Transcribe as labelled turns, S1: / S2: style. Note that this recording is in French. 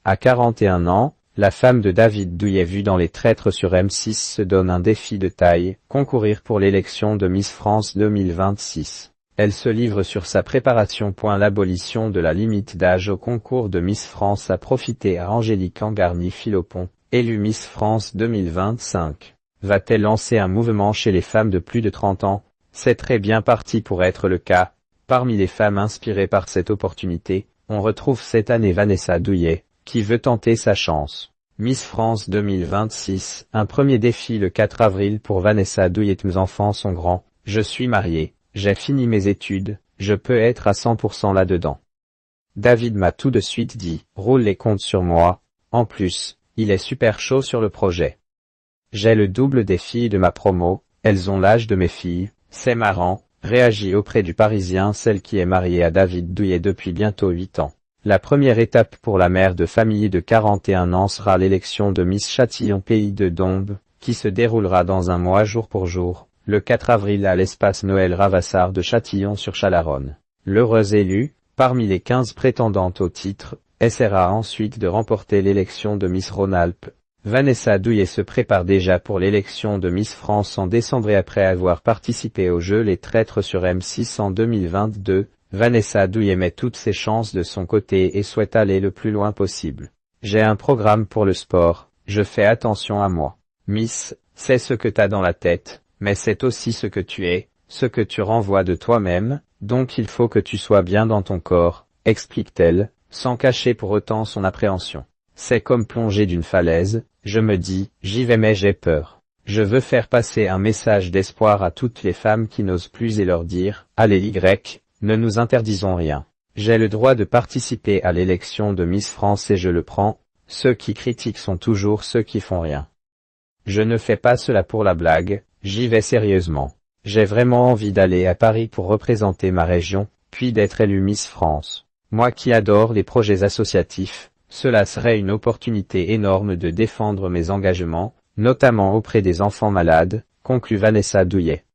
S1: À 41 ans, la femme de David Douillet vue dans Les Traîtres sur M6 se donne un défi de taille, concourir pour l'élection de Miss France 2026. Elle se livre sur sa préparation. L'abolition de la limite d'âge au concours de Miss France a profité à Angélique Angarny-Philopon, élue Miss France 2025. Va-t-elle lancer un mouvement chez les femmes de plus de 30 ans? C'est très bien parti pour être le cas. Parmi les femmes inspirées par cette opportunité, on retrouve cette année Vanessa Douillet, qui veut tenter sa chance. Miss France 2026, un premier défi le 4 avril pour Vanessa Douillet. Mes enfants sont grands, je suis mariée, j'ai fini mes études, je peux être à 100% là-dedans. David m'a tout de suite dit, roule les comptes sur moi, en plus, il est super chaud sur le projet. J'ai le double des filles de ma promo, elles ont l'âge de mes filles, c'est marrant, réagit auprès du Parisien celle qui est mariée à David Douillet depuis bientôt 8 ans. La première étape pour la mère de famille de 41 ans sera l'élection de Miss Châtillon Pays de Dombes, qui se déroulera dans un mois jour pour jour, le 4 avril à l'espace Noël Ravassar de Châtillon-sur-Chalaronne. L'heureuse élue, parmi les 15 prétendantes au titre, essaiera ensuite de remporter l'élection de Miss Rhône-Alpes. Vanessa Douillet se prépare déjà pour l'élection de Miss France en décembre et après avoir participé au jeu Les Traîtres sur M6 en 2022, Vanessa Douillet met toutes ses chances de son côté et souhaite aller le plus loin possible. J'ai un programme pour le sport, je fais attention à moi. Miss, c'est ce que t'as dans la tête, mais c'est aussi ce que tu es, ce que tu renvoies de toi-même, donc il faut que tu sois bien dans ton corps, explique-t-elle, sans cacher pour autant son appréhension. C'est comme plonger d'une falaise, je me dis, j'y vais mais j'ai peur. Je veux faire passer un message d'espoir à toutes les femmes qui n'osent plus et leur dire, allez Y, ne nous interdisons rien. J'ai le droit de participer à l'élection de Miss France et je le prends, ceux qui critiquent sont toujours ceux qui font rien. Je ne fais pas cela pour la blague, j'y vais sérieusement. J'ai vraiment envie d'aller à Paris pour représenter ma région, puis d'être élue Miss France. Moi qui adore les projets associatifs, cela serait une opportunité énorme de défendre mes engagements, notamment auprès des enfants malades, conclut Vanessa Douillet.